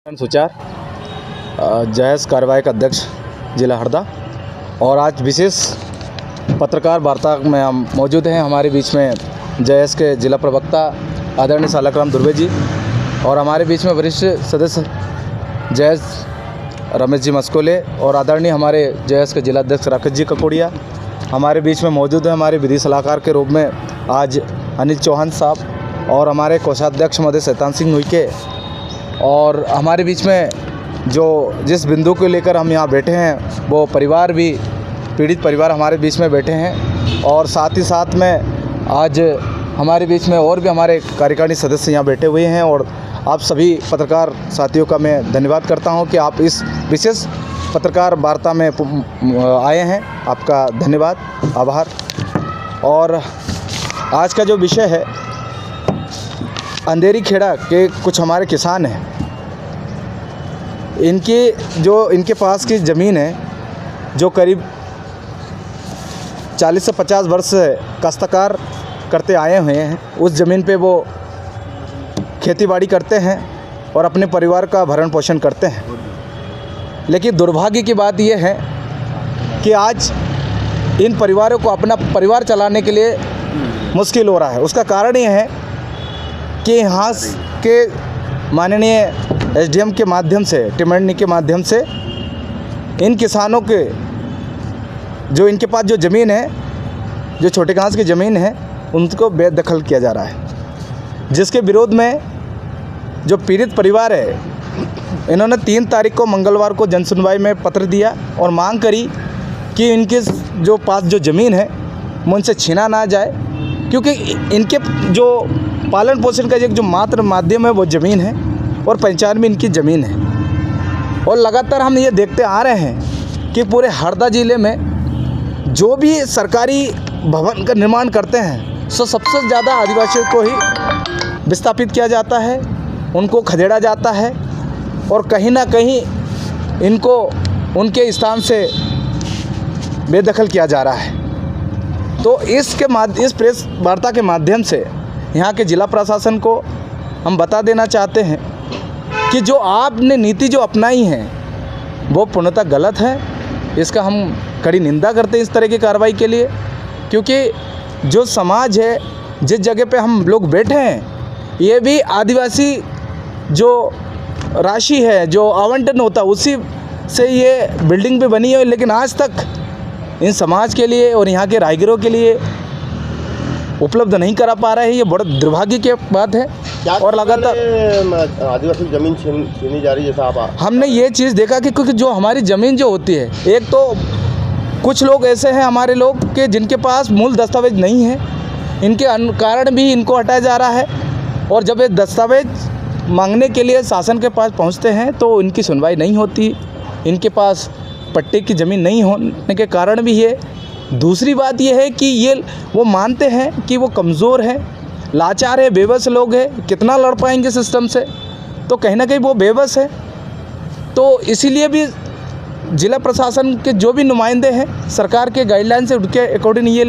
सुचार जायज़ कार्रवाई का अध्यक्ष जिला हरदा। और आज विशेष पत्रकार वार्ता में हम मौजूद हैं। हमारे बीच में जायज़ के जिला प्रवक्ता आदरणीय सालकराम दुर्वे जी और हमारे बीच में वरिष्ठ सदस्य जायज़ रमेश जी मस्कोले और आदरणीय हमारे जायज़ के जिला अध्यक्ष राकेश जी ककोड़िया हमारे बीच में मौजूद है। हमारे विधि सलाहकार के रूप में आज अनिल चौहान साहब और हमारे कोषाध्यक्ष महोदय शैतान सिंह हुईके और हमारे बीच में जो जिस बिंदु को लेकर हम यहाँ बैठे हैं वो परिवार भी पीड़ित परिवार हमारे बीच में बैठे हैं। और साथ ही साथ में आज हमारे बीच में और भी हमारे कार्यकारिणी सदस्य यहाँ बैठे हुए हैं। और आप सभी पत्रकार साथियों का मैं धन्यवाद करता हूँ कि आप इस विशेष पत्रकार वार्ता में आए हैं। आपका धन्यवाद, आभार। और आज का जो विषय है, अंधेरी खेड़ा के कुछ हमारे किसान हैं, इनके पास की ज़मीन है जो करीब 40 से 50 वर्ष से काश्तकार करते आए हुए हैं। उस ज़मीन पे वो खेतीबाड़ी करते हैं और अपने परिवार का भरण पोषण करते हैं। लेकिन दुर्भाग्य की बात यह है कि आज इन परिवारों को अपना परिवार चलाने के लिए मुश्किल हो रहा है। उसका कारण ये है कि यहाँ के माननीय एसडीएम के माध्यम से, टिमरनी के माध्यम से इन किसानों के जो इनके पास जो ज़मीन है, जो छोटे घास की ज़मीन है, उनको बेदखल किया जा रहा है। जिसके विरोध में जो पीड़ित परिवार है, इन्होंने 3 तारीख को मंगलवार को जनसुनवाई में पत्र दिया और मांग करी कि इनके जो पास जो ज़मीन है वो उनसे छीना ना जाए, क्योंकि इनके जो पालन पोषण का एक जो मात्र माध्यम है वो ज़मीन है और पंचायत में इनकी ज़मीन है। और लगातार हम ये देखते आ रहे हैं कि पूरे हरदा ज़िले में जो भी सरकारी भवन का निर्माण करते हैं सो सबसे ज़्यादा आदिवासियों को ही विस्थापित किया जाता है, उनको खदेड़ा जाता है और कहीं ना कहीं इनको उनके स्थान से बेदखल किया जा रहा है। तो इस प्रेस वार्ता के माध्यम से यहाँ के जिला प्रशासन को हम बता देना चाहते हैं कि जो आपने नीति जो अपनाई है वो पूर्णतः गलत है। इसका हम कड़ी निंदा करते हैं इस तरह की कार्रवाई के लिए, क्योंकि जो समाज है, जिस जगह पे हम लोग बैठे हैं, ये भी आदिवासी जो राशि है जो आवंटन होता है उसी से ये बिल्डिंग भी बनी है। लेकिन आज तक इन समाज के लिए और यहाँ के राहगीरों के लिए उपलब्ध नहीं करा पा रहे हैं। ये बड़ा दुर्भाग्य की बात है। और लगातार आदिवासी ज़मीन छीनी जा रही है। जैसा आप हमने ये चीज़ देखा कि क्योंकि जो हमारी ज़मीन जो होती है, एक तो कुछ लोग ऐसे हैं हमारे लोग के जिनके पास मूल दस्तावेज नहीं है, इनके कारण भी इनको हटाया जा रहा है। और जब ये दस्तावेज मांगने के लिए शासन के पास पहुँचते हैं तो इनकी सुनवाई नहीं होती, इनके पास पट्टे की ज़मीन नहीं होने के कारण भी ये। दूसरी बात ये है कि ये वो मानते हैं कि वो कमज़ोर हैं, लाचार है, बेबस लोग हैं, कितना लड़ पाएंगे सिस्टम से, तो कहीं ना कहीं वो बेबस है। तो इसीलिए भी जिला प्रशासन के जो भी नुमाइंदे हैं सरकार के गाइडलाइन से उनके अकॉर्डिंग ये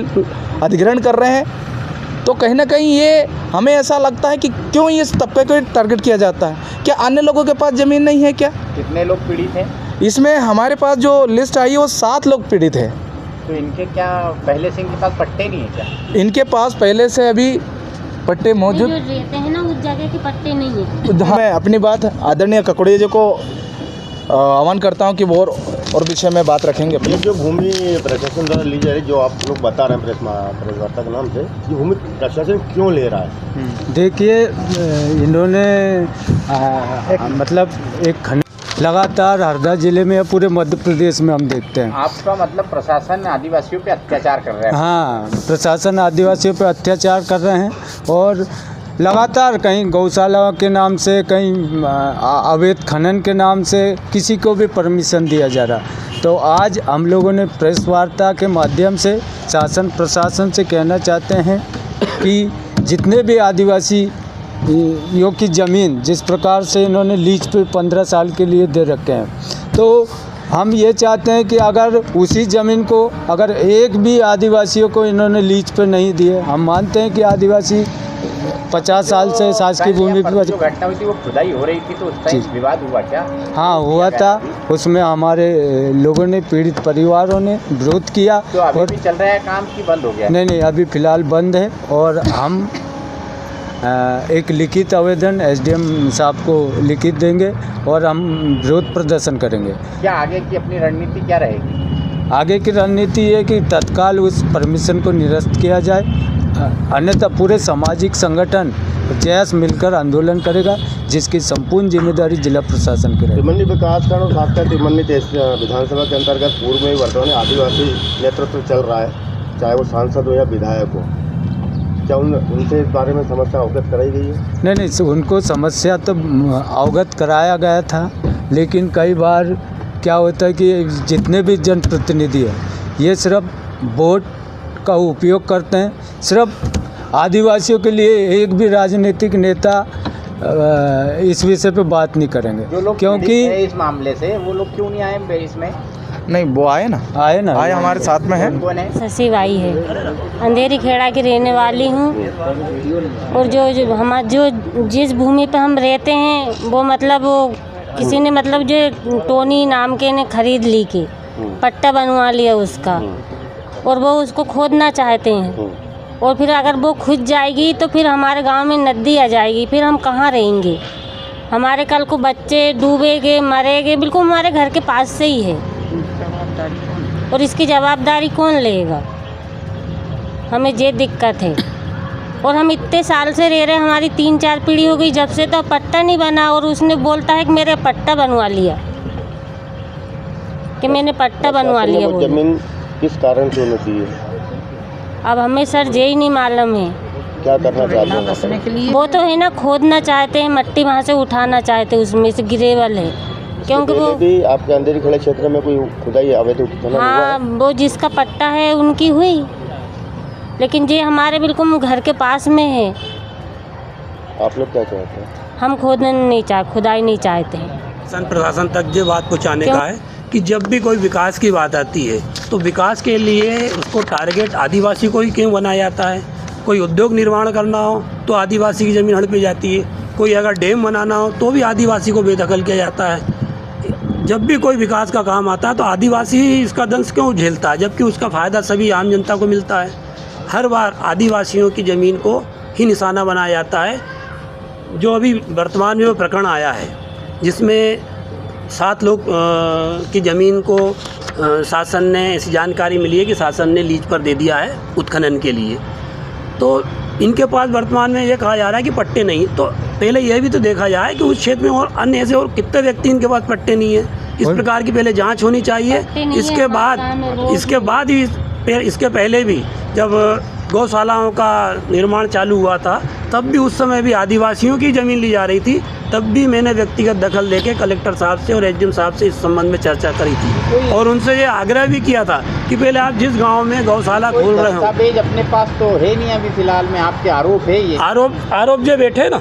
अधिग्रहण कर रहे हैं। तो कहीं ना कहीं ये हमें ऐसा लगता है कि क्यों ये तबके को टारगेट किया जाता है। क्या अन्य लोगों के पास ज़मीन नहीं है क्या? कितने लोग पीड़ित हैं? इसमें हमारे पास जो लिस्ट आई है वो 7 लोग पीड़ित हैं। तो इनके क्या पहले से इनके पास पट्टे नहीं है क्या? इनके पास पहले से अभी पट्टे मौजूद रहते हैं ना, उस जगह के पट्टे नहीं है। मैं अपनी बात आदरणीय ककोड़िया जी को आह्वान करता हूं कि वो और विषय में बात रखेंगे। ये जो भूमि प्रशासन द्वारा ली जा रही, जो आप लोग बता रहे हैं प्रेस वार्ता के नाम से, ये भूमि प्रशासन क्यों ले रहा है? देखिए, इन्होंने मतलब एक लगातार हरदा ज़िले में, पूरे मध्य प्रदेश में हम देखते हैं। आपका मतलब प्रशासन आदिवासियों पे अत्याचार कर रहा है? हाँ, प्रशासन आदिवासियों पे अत्याचार कर रहे हैं और लगातार कहीं गौशाला के नाम से, कहीं अवैध खनन के नाम से किसी को भी परमिशन दिया जा रहा। तो आज हम लोगों ने प्रेस वार्ता के माध्यम से शासन प्रशासन से कहना चाहते हैं कि जितने भी आदिवासी यों की ज़मीन जिस प्रकार से इन्होंने लीज पे 15 साल के लिए दे रखे हैं, तो हम ये चाहते हैं कि अगर उसी ज़मीन को अगर एक भी आदिवासियों को इन्होंने लीज पे नहीं दिए, हम मानते हैं कि आदिवासी 50 साल से शासकीय भूमि पर जो घटना हुई थी वो खुदाई हो रही थी, तो उस टाइम विवाद हुआ क्या? हाँ हुआ था। उसमें हमारे लोगों ने, पीड़ित परिवारों ने विरोध किया। तो अभी और भी चल रहा है काम की बंद हो गया? नहीं, अभी फ़िलहाल बंद है। और हम एक लिखित आवेदन एसडीएम साहब को लिखित देंगे और हम विरोध प्रदर्शन करेंगे। क्या आगे की अपनी रणनीति क्या रहेगी? आगे की रणनीति ये कि तत्काल उस परमिशन को निरस्त किया जाए, अन्यथा पूरे सामाजिक संगठन जैस मिलकर आंदोलन करेगा, जिसकी संपूर्ण जिम्मेदारी जिला प्रशासन की रहेगी। तिमन्नी विकासखंड और खासकर तिमन्नी विधानसभा के अंतर्गत पूर्व में वर्तमान में आदिवासी नेतृत्व चल रहा है, चाहे वो सांसद हो या विधायक हो। क्या उनसे इस बारे में समस्या अवगत कराई गई है? नहीं, उनको समस्या तो अवगत कराया गया था, लेकिन कई बार क्या होता है कि जितने भी जनप्रतिनिधि हैं ये सिर्फ वोट का उपयोग करते हैं। सिर्फ आदिवासियों के लिए एक भी राजनीतिक नेता इस विषय पे बात नहीं करेंगे। जो लोग क्योंकि इस मामले से वो लोग क्यों नहीं आए इसमें? नहीं, वो आए ना, आए हमारे साथ में है। कौन है? शशि बाई है, अंधेरी खेड़ा की रहने वाली हूँ। और जो जिस भूमि पे हम रहते हैं वो मतलब वो किसी ने मतलब जो टोनी नाम के ने खरीद ली के पट्टा बनवा लिया उसका, और वो उसको खोदना चाहते हैं। और फिर अगर वो खुद जाएगी तो फिर हमारे गांव में नदी आ जाएगी, फिर हम कहाँ रहेंगे? हमारे कल को बच्चे डूबेंगे, मरेंगे, बिल्कुल हमारे घर के पास से ही है। और इसकी जवाबदारी कौन लेगा? हमें ये दिक्कत है। और हम इतने साल से रह रहे हैं, हमारी 3-4 पीढ़ी हो गई जब से, तो पट्टा नहीं बना। और उसने बोलता है कि मेरे पट्टा बनवा लिया, कि मैंने पट्टा बनवा लिया। जमीन किस कारण से होनी चाहिए? अब हमें सर यही नहीं मालूम है। क्या करना चाहते हैं? वो तो है ना, खोदना चाहते हैं, मट्टी वहाँ से उठाना चाहते हैं, उसमें से गिरेवल है। क्योंकि वो भी आपके अंधेरी खेड़ा क्षेत्र में कोई खुदाई अवैध उत्खनन हुआ हाँ, है? वो जिसका पट्टा है उनकी हुई, लेकिन ये हमारे बिल्कुल घर के पास में है। आप लोग क्या चाहते हैं? हम खोदने नहीं चाहते, खुदाई नहीं चाहते हैं। शासन प्रशासन तक ये बात पहुँचाने का है कि जब भी कोई विकास की बात आती है तो विकास के लिए उसको टारगेट आदिवासी को ही क्यों बनाया जाता है। कोई उद्योग निर्माण करना हो तो आदिवासी की ज़मीन हड़पी जाती है, कोई अगर डैम बनाना हो तो भी आदिवासी को बेदखल किया जाता है। जब भी कोई विकास का काम आता है तो आदिवासी इसका दंश क्यों झेलता है, जबकि उसका फ़ायदा सभी आम जनता को मिलता है। हर बार आदिवासियों की ज़मीन को ही निशाना बनाया जाता है। जो अभी वर्तमान में वो प्रकरण आया है जिसमें 7 लोग की ज़मीन को शासन ने, ऐसी जानकारी मिली है कि शासन ने लीज पर दे दिया है उत्खनन के लिए। तो इनके पास वर्तमान में ये कहा जा रहा है कि पट्टे नहीं। तो पहले यह भी तो देखा जाए कि उस क्षेत्र में और अन्य ऐसे और कितने व्यक्ति इनके पास पट्टे नहीं है। इस प्रकार की पहले जांच होनी चाहिए। इसके पहले भी जब गौशालाओं का निर्माण चालू हुआ था तब भी उस समय भी आदिवासियों की ज़मीन ली जा रही थी। तब भी मैंने व्यक्तिगत दखल लेके कलेक्टर साहब से और एसडीएम साहब से इस संबंध में चर्चा करी थी और उनसे ये आग्रह भी किया था कि पहले आप जिस गांव में गौशाला खोल रहे हो, दस्तावेज अपने पास तो है नहीं अभी फिलहाल में। आपके आरोप है ये? आरोप जो बैठे ना,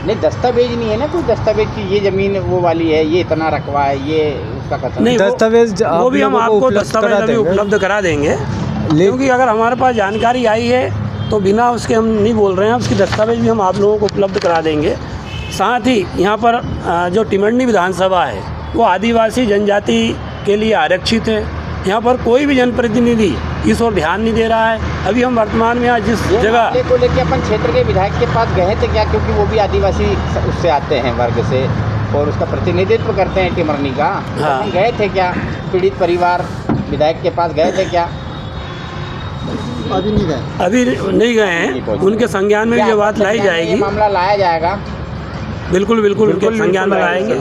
नहीं, दस्तावेज नहीं है ना कोई दस्तावेज की ये ज़मीन वो वाली है, ये इतना रकबा है, ये उसका कथन नहीं, दस्तावेज वो भी हम आपको दस्तावेज अभी उपलब्ध करा देंगे। क्योंकि अगर हमारे पास जानकारी आई है तो बिना उसके हम नहीं बोल रहे हैं, उसकी दस्तावेज भी हम आप लोगों को उपलब्ध करा देंगे। साथ ही यहाँ पर जो टिमरनी विधानसभा है वो आदिवासी जनजाति के लिए आरक्षित है। यहाँ पर कोई भी जनप्रतिनिधि इस ओर ध्यान नहीं दे रहा है। अभी हम वर्तमान में आज जिस जगह को लेकर अपन क्षेत्र के विधायक के पास गए थे क्या? क्योंकि वो भी आदिवासी उससे आते हैं वर्ग से और उसका प्रतिनिधित्व करते हैं टिमरनी का। हाँ। हम गए थे क्या पीड़ित परिवार विधायक के पास गए थे क्या? अभी नहीं गए हैं। उनके संज्ञान में ये बात लाई जाएगी, मामला लाया जाएगा। बिल्कुल उनके संज्ञान में लाएंगे।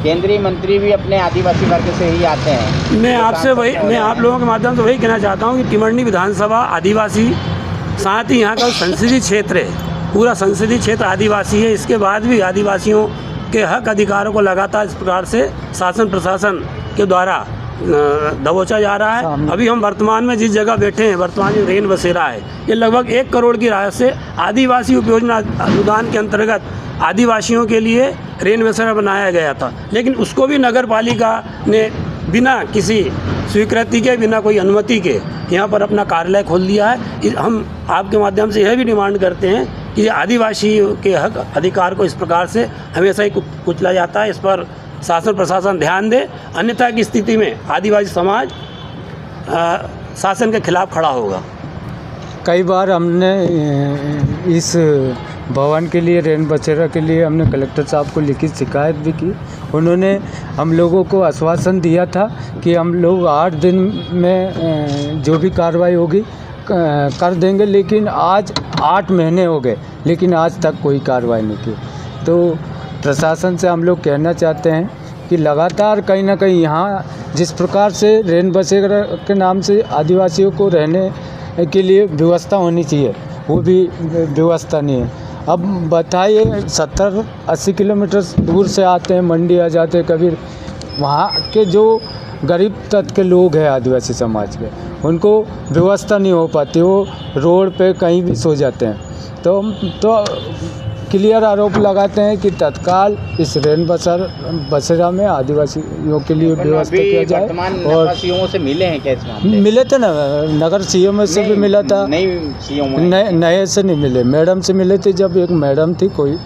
केंद्रीय मंत्री भी अपने आदिवासी वर्ग से ही आते हैं। मैं आप लोगों के माध्यम से वही कहना चाहता हूँ कि टिमरनी विधानसभा आदिवासी, साथ ही यहाँ का संसदीय क्षेत्र है, पूरा संसदीय क्षेत्र आदिवासी है। इसके बाद भी आदिवासियों के हक अधिकारों को लगातार इस प्रकार से शासन प्रशासन के द्वारा दबोचा जा रहा है। अभी हम वर्तमान में जिस जगह बैठे हैं, वर्तमान में रेन बसेरा है, ये लगभग 1 करोड़ की राशि से आदिवासी उपयोजना अनुदान के अंतर्गत आदिवासियों के लिए रेन बसेरा बनाया गया था। लेकिन उसको भी नगर पालिका ने बिना किसी स्वीकृति के, बिना कोई अनुमति के यहाँ पर अपना कार्यालय खोल दिया है। हम आपके माध्यम से यह भी डिमांड करते हैं कि आदिवासी के हक अधिकार को इस प्रकार से हमेशा ही कुचला जाता है, इस पर शासन प्रशासन ध्यान दे, अन्यथा की स्थिति में आदिवासी समाज शासन के खिलाफ खड़ा होगा। कई बार हमने इस भवन के लिए, रेन बसेरा के लिए हमने कलेक्टर साहब को लिखित शिकायत भी की। उन्होंने हम लोगों को आश्वासन दिया था कि हम लोग 8 दिन में जो भी कार्रवाई होगी कर देंगे, लेकिन आज 8 महीने हो गए, लेकिन आज तक कोई कार्रवाई नहीं की। तो प्रशासन से हम लोग कहना चाहते हैं कि लगातार कहीं ना कहीं यहाँ जिस प्रकार से रेन बसेरा के नाम से आदिवासियों को रहने के लिए व्यवस्था होनी चाहिए, वो भी व्यवस्था नहीं है। अब बताइए 70-80 किलोमीटर दूर से आते हैं, मंडी आ जाते हैं, कभी वहाँ के जो गरीब तबके के लोग हैं आदिवासी समाज के, उनको व्यवस्था नहीं हो पाती, वो रोड पे कहीं भी सो जाते हैं। तो क्लियर आरोप लगाते हैं कि तत्काल इस रेन बसेरा में आदिवासियों के लिए व्यवस्था किया जाए। और सीएम से मिले हैं क्या इस मामले? मिले थे ना, नगर सीएम से भी मिला था। नए से नहीं मिले, मैडम से मिले थे। जब एक मैडम थी, कोई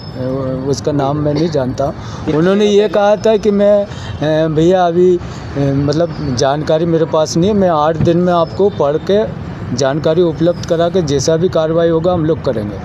उसका नाम मैं नहीं जानता, उन्होंने ये कहा था कि मैं भैया अभी मतलब जानकारी मेरे पास नहीं है, मैं 8 दिन में आपको पढ़ के जानकारी उपलब्ध करा के जैसा भी कार्रवाई होगा हम लोग करेंगे।